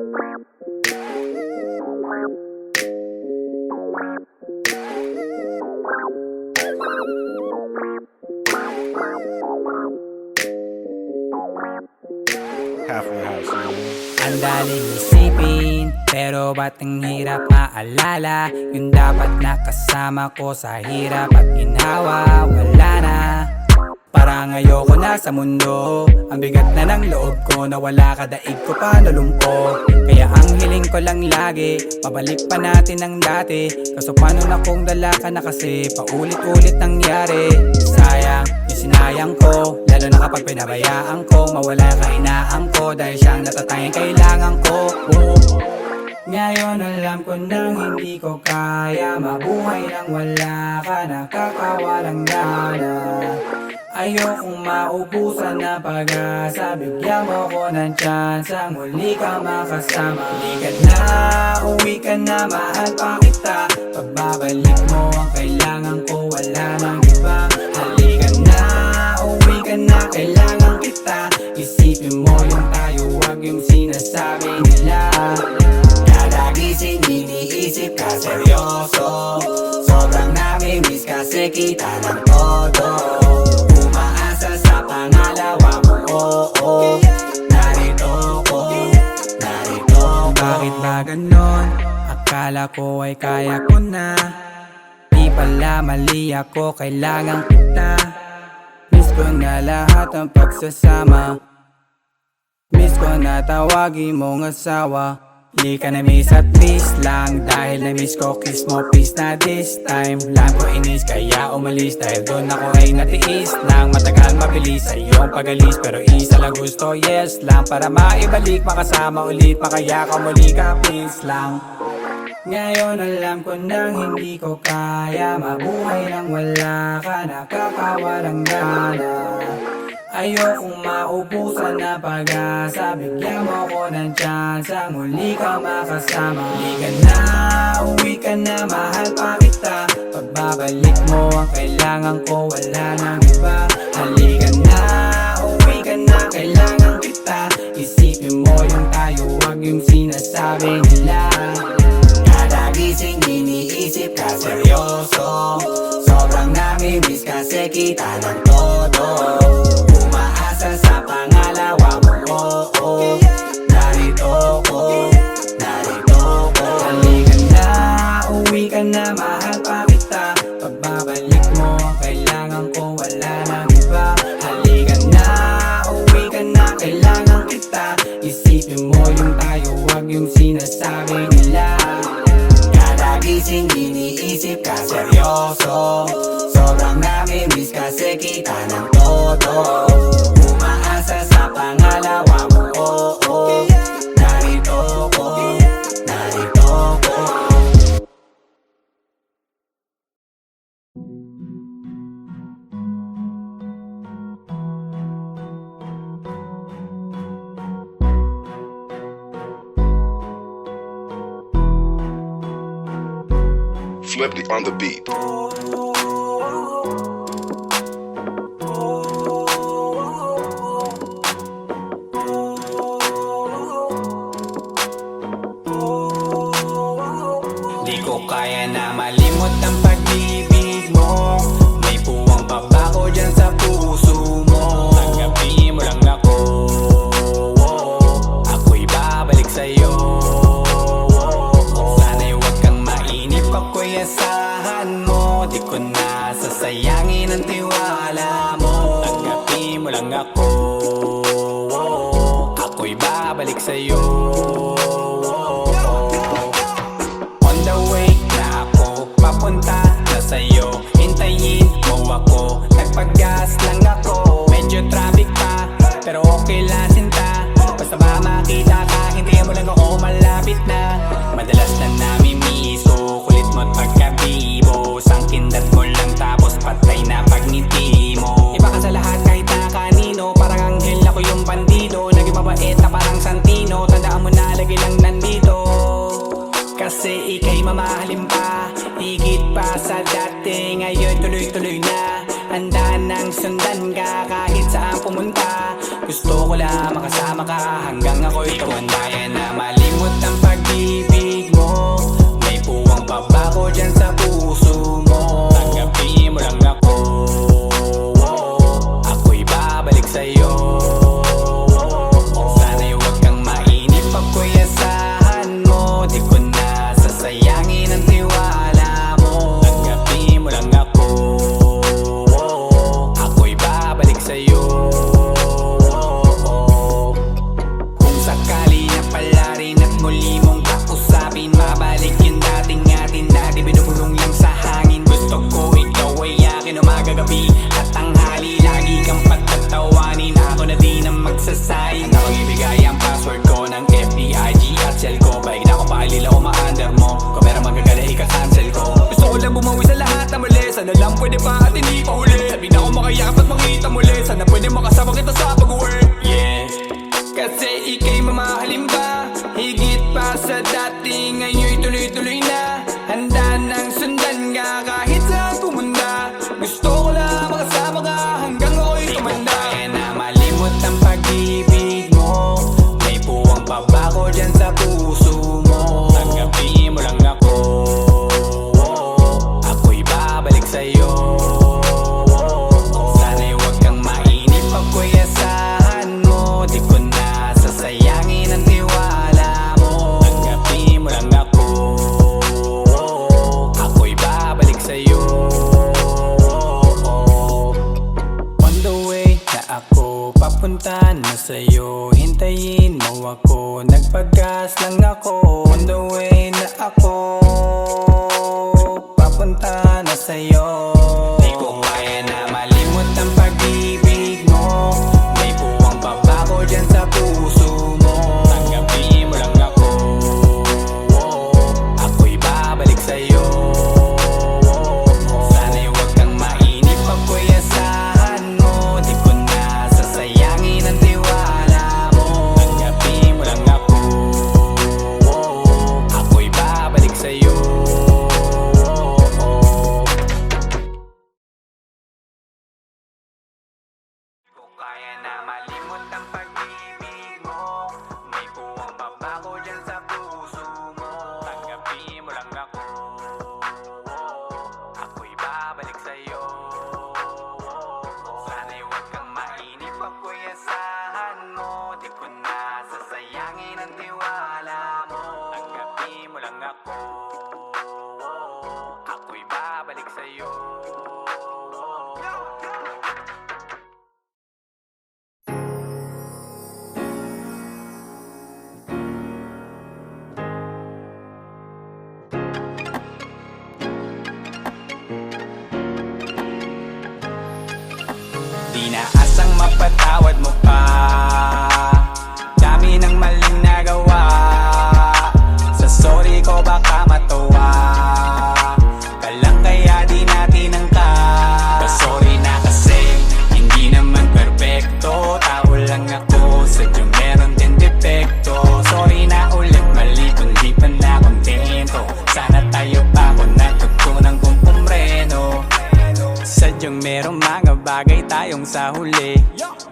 Ang daling isipin, pero ba't ang hirap maalala? Yung dapat nakasama ko sa hirap at ginhawa, wala na. Parang ayoko na sa mundo, ang bigat na ng loob ko, nawala ka, daig ko pa nalumpo. Kaya ang hiling ko lang lagi, pabalik pa natin ang dati. Kaso paano na kung dala ka na kasi paulit-ulit nangyari. Sayang yung sinayang ko, lalo na kapag pinabayaan ko, mawala ka inaan ko, dahil siyang natatanging kailangan ko. Ngayon alam ko nang hindi ko kaya mabuhay nang wala ka, nakakawalang gana. Ayokong maubusan na pag-asa, bigyan mo ko ng chance ang muli ka makasama. Halika na, uwi ka na, mahal pa kita. Pagbabalik mo ang kailangan ko, wala nang iba. Halika na, uwi ka na, kailangan kita. Isipin mo yung tayo, wag yung sinasabi nila. Kada gising iniisip ka seryoso, sobrang nami-miss kasi kita ng todo. Sa pangalawa mo, oo, narito ko. Bakit ba ganon? Akala ko ay kaya ko na. Di pala mali ako, kailangan kita. Miss ko na lahat ang pagsasama. Miss ko na tawagin mong asawa. Di ka na miss at miss lang, dahil na miss ko kiss mo please na this time. Lang ko inis kaya umalis, dahil doon ako ay natiis lang. Matagal mabilis sa iyong pagalis, pero isa lang gusto, yes lang. Para maibalik makasama ulit, makaya ka muli ka please lang. Ngayon alam ko nang hindi ko kaya mabuhay nang wala ka, nakakawalang gana. Ayokong maubusan na pag-asa, bigyan mo ko ng chance ang muli ka makasama. Halika na, uwi ka na, mahal pa kita. Pagbabalik mo ang kailangan ko, wala nang iba. Halika na, uwi ka na, kailangan kita. Isipin mo yung tayo, wag yung sinasabi nila. Kada gising iniisip ka seryoso, sobrang nami-miss kasi kita ng todo. Sa pangalawa mo, oo, narito ko. Halika na, uwi ka na, mahal pa kita. Pagbabalik mo ang kailangan ko, wala nang iba. Halika na, uwi ka na, kailangan kita. Isipin mo yung tayo, wag yung sinasabi nila. Kada gising iniisip ka seryoso, sobrang nami-miss kasi kita ng todo. Sa pangalawa mo, oo, narito ko. Flipped on the beat. Kaya na malimot ang pag-ibig mo. May puwang pabako dyan sa puso mo. Tanggapin mo lang ako, ako'y babalik sa'yo. Sana'y huwag kang mainip, ako'y asahan mo. Di ko na sasayangin ang tiwala mo. Tanggapin mo lang ako, ako'y babalik sa'yo. Papunta na sa'yo, hintayin mo ako. Nagpag-gas lang ako, medyo traffic pa, pero okay lang sinta. Basta ba makita ka, hintayin mo lang ako, malapit na. Madalas na namimiso, kulit mo't pagkabibo. Sangkindat mo lang tapos patay na pagngiti mo. Iba ka sa lahat kahit na kanino, parang anghel ako yung bandido. Naging mabait na parang Santino, tandaan mo na lagi lang nandito. Kasi ika'y mamahalin pa, higit pa sa dati. Ngayon tuloy-tuloy na, handa nang sundan ka kahit saan pumunta. Gusto ko lang makasama ka hanggang ako'y tumanda. Kaya na malimot i-atsel ko. Paig na akong pakilila o ma-under mo. Kung meron magagala ika-cancel ko. Gusto ko lang bumawi sa lahat na mali. Sana lang pwede pa at hindi pa huli. Sabi na ako makayakap at makita muli. Sana pwede makasama kita sa pag-work. Yeah, kasi ika'y mamahalin pa, higit pa sa dati. Ngayon'y tuloy-tuloy na. Handa nang sundan ka kahit saan pumunta. Gusto ko lang makasama ka hanggang ako'y tumanda. Di ko kaya na malimot ang pag-ibig mo. May puwang pa ba ko dyan sa puso mo? Tanggapin mo lang ako, ako'y babalik sa'yo. Sana'y huwag kang mainip, ako'y asahan mo. Di ko na sasayangin ang tiwala mo. Tanggapin mo lang ako, ako'y babalik sa'yo. On the way na ako, papunta na sa'yo. Hintayin mo ako, nagpagas lang ako. On the way na ako, papunta na sa'yo. Di ko kaya na malimot ang pag-ibig mo. May puwang pa ba ko dyan sa puso mo? Tanggapin mo lang ako, ako'y babalik sa'yo. Sana'y huwag kang mainip, ako'y asahan mo. Di ko na sasayangin ang tiwala mo. Tanggapin mo lang ako, ako'y babalik sa'yo. Di ko kaya na malimot ang pag-ibig mo. May puwang pa ba ko dyan sa puso mo? Tanggapin mo lang ako, ako'y babalik sa'yo. Sana'y huwag kang mainip, ako'y asahan mo. Di ko na sasayangin ang tiwala mo. Tanggapin mo lang ako, ako'y babalik sa'yo. Di na asang mapatawad mo pa. Dami ng maling nagawa. Sa sorry ko baka matuwa ka lang kaya di natin angka. Sorry na kasi hindi naman perfecto. Tao lang ako, sadyang meron din depekto. Sorry na ulit, mali kung di pa na kontento. Sana tayo pa kung natutunan kong pumreno. Sadyang merong mga bagay tayong sa huli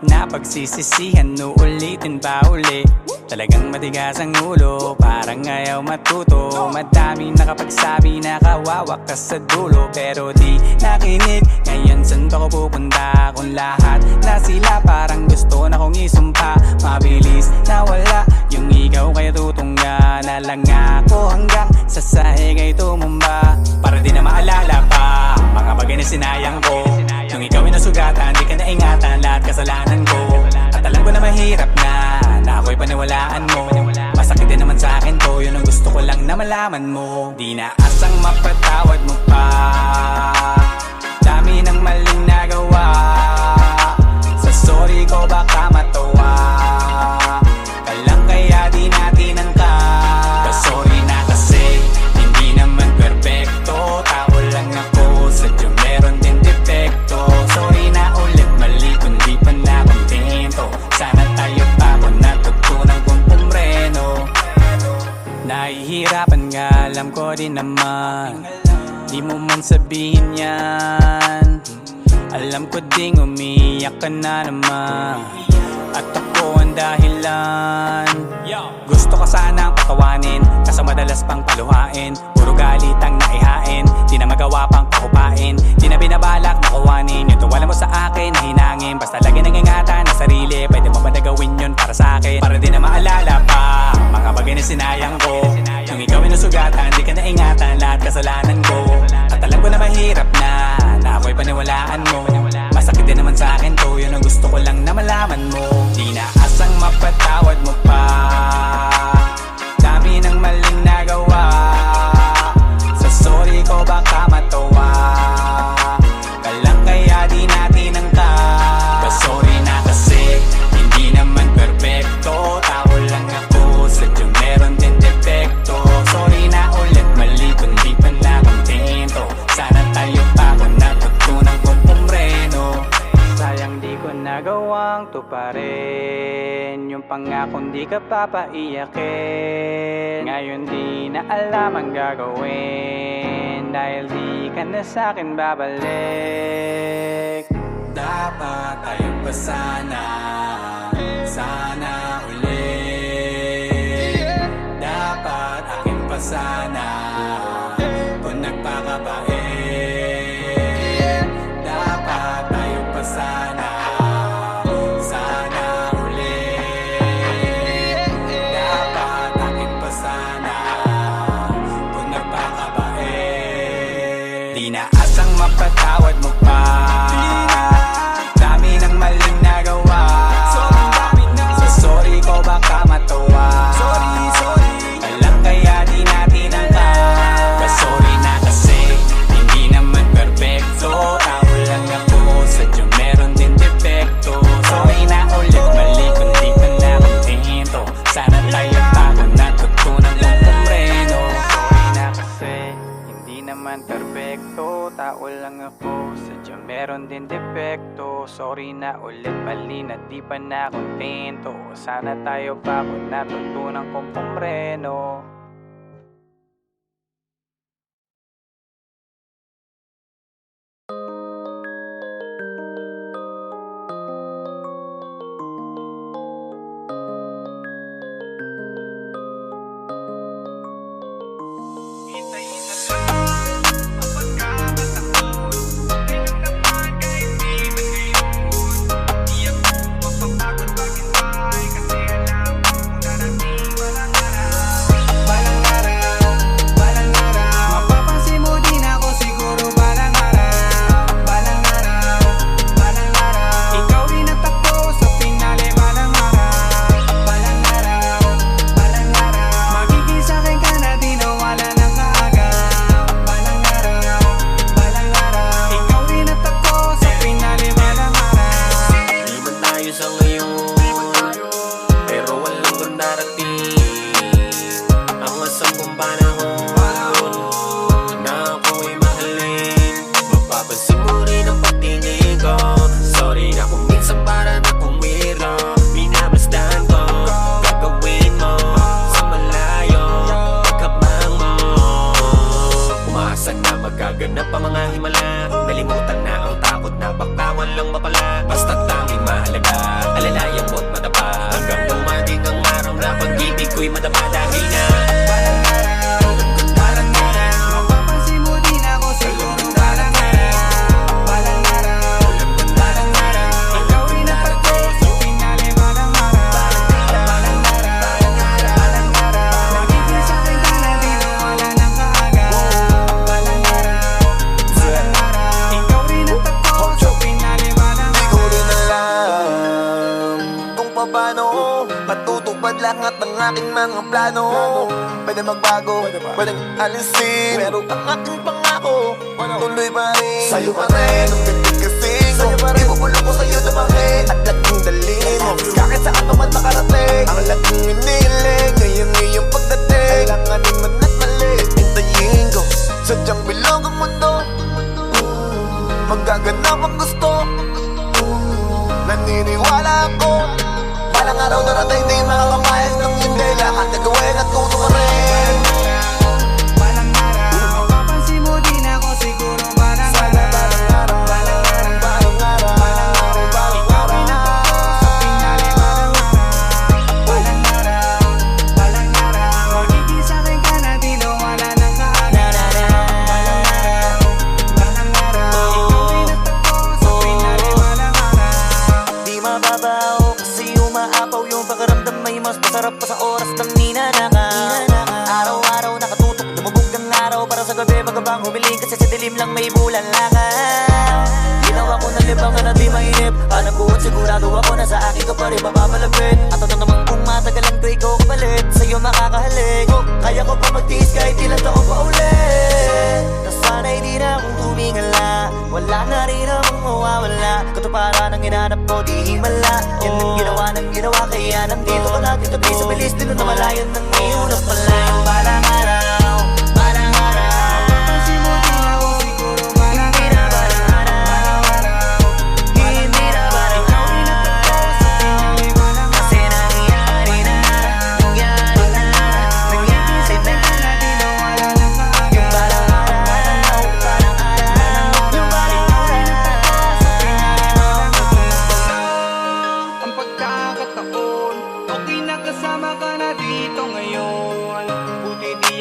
na pagsisisihan, uulitin pa uli. Talagang matigas ang ulo, parang ayaw matuto. Madaming nakapagsabi na kawawa ka sa dulo, pero di nakinig. Ngayon saan ba ko pupunta kung lahat na sila parang gusto na kong isumpa? Mabilis na wala yung ikaw kaya tutungga na lang ako hanggang sa sahig ay tumumba. Para di na maalala pa mga bagay na sinayang ko. Nung ikaw ay nasugatan, di ka naingatan lahat kasalanan ko. At alam ko na mahirap na ako'y paniwalaan mo. Masakit din naman sa akin to, yun ang gusto ko lang na malaman mo. Di na asang mapatawad mo pa. Dami ng maling nagawa. Sa sorry ko baka matuwa ka lang kaya di natin angka. Sorry na kasi hindi naman perfecto. Tao lang ako, sadyang meron din depekto. Sorry na ulit, mali kung di pa na kontento. Sana tayo pa kung natutunan kong pumreno. Nahihirapan nga, alam ko din naman. Di mo man sabihin yan. Alam ko ding umiyak ka na naman. At ako ang dahilan. Gusto ka sanang patawanin, kaso madalas pang paluhain. Puro galit ang naihain, di na magawa pang pakupain. Di na binabalak na kuwanin yung tuwala mo sa akin na hinangin. Basta lagi nang ingatan na sarili, pwede mo ba na gawin yun para sa akin? Para di na maalala pa mga bagay na sinayang ko. Nung ikaw ay nasugatan, di ka na ingatan lahat kasalanan ko. At alam ko na mahirap na ako'y paniwalaan mo. Masakit din naman sa akin to, yun ang gusto ko lang na malaman mo. Di na asang mapatawad mo pa. Dami ng maling nagawa. Sa sorry ko baka matuwa ka lang kaya di natin angka. Sorry na kasi hindi naman perfecto. Tao lang ako, sadyang meron pa rin yung pangakong di ka papaiyakin. Ngayon di na alam ang gagawin dahil di ka na sa'kin babalik. Dapat tayong pa sana ulit. Dapat akin pa sana kung nagpakabait. Dapat tayong pa sana ulit. Dapat akin pa sana kung nagpakabait. Di na asang mapatawad mo pa, dami ng maling nagawa. Sa sorry ko baka matuwa. Alam kaya di natin angkat. Sorry na kasi hindi naman perfecto. Tao lang ako, sadyang meron din depekto. Sorry na ulit, mali kung di ka na kontento. Sana tayo bago natutunan kong kumreno. Sorry na kasi hindi naman perfecto. Tao lang ako, sadyang meron din depekto. Sorry na ulit, mali na di pa na kontento. Sana tayo bago natutunan kong pumreno. Magkaganap pa mga himala, nalimutan na ang takot na bakawan lang mapala. Basta't tanging mahalaga, alalayan mo't matapa. Hanggang dumating ang araw na pag-ibig ko'y madama dahil na paano matutupad lahat ng aking mga plano. Pwede magbago, pwedeng alisin, pero ang aking pangako tuloy pa rin. Sa'yo pa rin, ang bibig kasing sa'yo pa rin, ibubulong ko sa'yo na mahi at laging dalhin mo, kahit saan pa man makarating. Ang laging iniling, ngayon iyong pagdating. Kailanganin man at mali, hintayin ko, sadyang bilog ang mundo. Magaganap ang gusto, naniniwala ako. Balang araw darating na yung mga kamayas ng hindi lahat na gawin at tuto ka rin. Balang araw, mapapansin mo din ako siguro. Balang araw, balang araw, balang araw, balang araw, ikaw rin ako sa pinali. Balang araw, balang araw, magiging sa'kin ka na di na wala nang kaaga. Balang araw, ikaw rin ako sa pinali. Balang araw, Di mababaw umaapaw yung pakiramdam, may mas masarap pa sa oras ng ninanakaw. Araw-araw nakatutok, lumubog ng araw para sa gabi magabang humiling, kasi sa dilim lang may bulan lakaw. Ginawa ko ng libangan na di mainip, alam ko at sigurado ako na sa akin ka pa rin mapapalapit. At ano naman kung matagalan ko ikaw kapalit, sa'yo makakahalik. Kaya ko pa magtiis kahit ilang taon pa ulit. Nasanay di na akong tumingala, wala na rin akong mawawala. Katuparan ang hinanap ko di himala, yan ang ginawa ng ginawa, kaya nandito ka natin tabi sa bilis din na malayan ng ngayon at pala. Balang araw, balang araw, mapapansin mo din ako siguro. Balang hindi na balang araw, hindi na balang araw.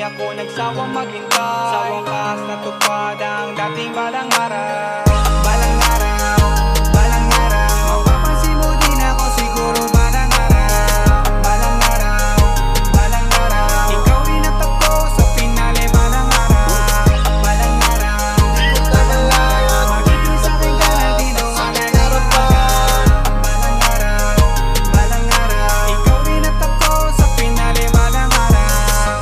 ako nagsawang maghintay. Sa wakas natupad ang dating balang araw. Balang araw, balang araw. Mapapansin mo din ako siguro balang araw. Balang araw, balang araw. Ikaw rin at ako sa finale balang araw. Balang araw, balang araw. Magiging sa'kin ka na di na walang araw. Balang araw, balang araw. Ikaw rin at ako sa finale balang araw.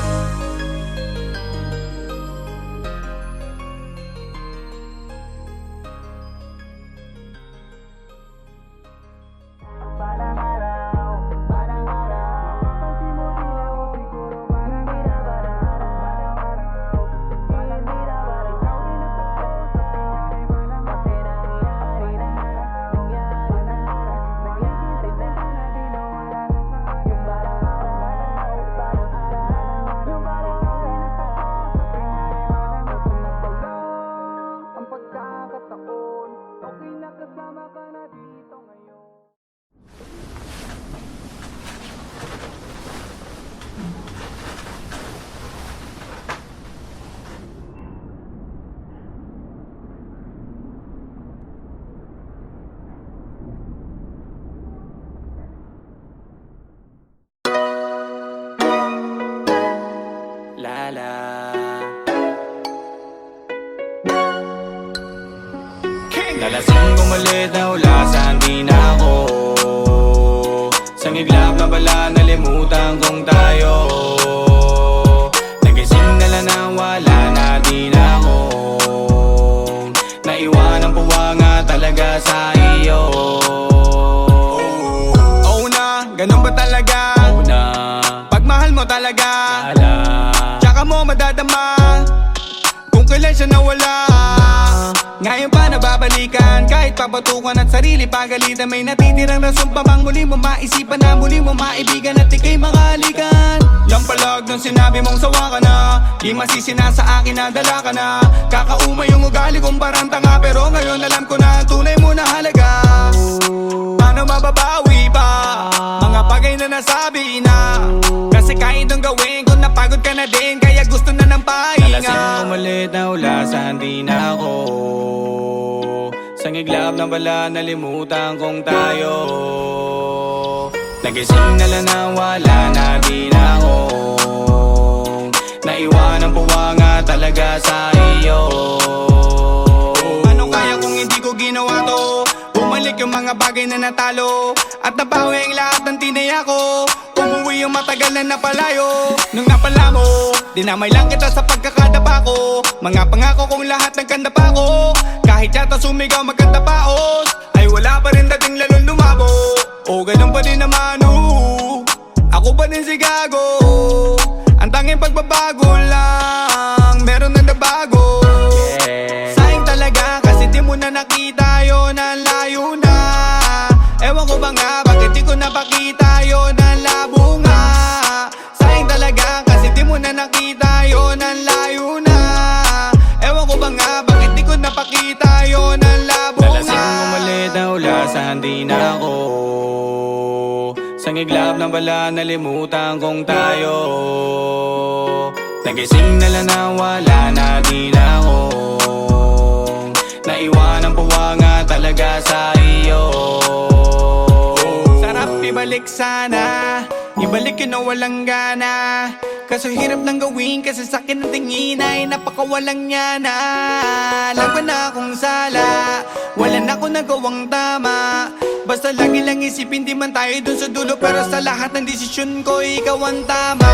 Balang araw, balang araw. Mapapansin mo din ako siguro balang araw. Balang araw, balang araw. Ikaw rin at ako sa finale balang araw. Kasi nangyari na, nangyari na. Nangyari na di na wala na sa akin. Yung balang araw, balang araw. Yung balang araw, sa finale balang araw. Ang pagkakataon, okay na kasama ka na dito ngayon. Lala. Nalasing umalit na ulasan di na ako. Sa iglap na bala nalimutan kong tayo. Nagising na lang na wala na di na ako. Naiwan ang puwanga talaga sa iyo. Oo na, ganun ba talaga? Oo na, pagmahal mo talaga. Wala, tsaka mo madadama kung kailan siya nawala. Ngayon pa nababalikan, kahit papatukan at sarili pagalitan. May natitirang rason pa bang muli mo maisipan na muli mo maibigan at ika'y makalikan. Yang palag nung sinabi mong sawa ka na, di masisina sa akin na dala ka na. Kakaumay yung ugali kong parang tanga, pero ngayon alam ko na ang tunay mo na halaga. Paano mababawi pa mga bagay na nasabi na? Kasi kahit nung gawin ko napagod ka na din, kaya gusto na ng pahinga. Nalasing umalit na ulasan di na ako. Sa iglap na bala nalimutan kong tayo. Nagising na lang na wala na di na ako. Naiwan ang puwanga talaga sa iyo. Ano kaya kung hindi ko ginawa to? Bumalik yung mga bagay na natalo at nabawi ang lahat ng tinaya ko. Umuwi yung matagal na napalayo. Nung napala mo, dinamay lang kita sa pagkakadapa ko. Mga pangako kong lahat ng kanda pa ko. Kahit yata sumigaw magkanta paos, ay wala pa rin dating lalong lumabo. O ganun pa din naman, ako pa din si gago. Ang tanging pagbabago lang, meron na nabago. Sayang talaga kasi di mo na nakita yun, ang layo na. Ewan ko ba nga, bakit di ko napakita yun, ang labo nga. Sayang talaga kasi di mo na nakita yun, ang layo na. Ewan ko ba nga, bakit di ko napakita yun, ang labo nga. Nalasing umalit na ulasan di na ako. Sa iglap na bala nalimutan kong tayo. Nagising na lang na wala na di na ako. Naiwan ang puwanga talaga sa iyo. Sarap ibalik sana, ibalik yun na walang gana. Kaso hirap nang gawin kasi sa'kin ang tingin ay napakawalang niya na. Laban na akong sala, wala na akong nagawang tama. Basta lagi lang isipin di man tayo dun sa dulo, pero sa lahat ng desisyon ko ikaw ang tama.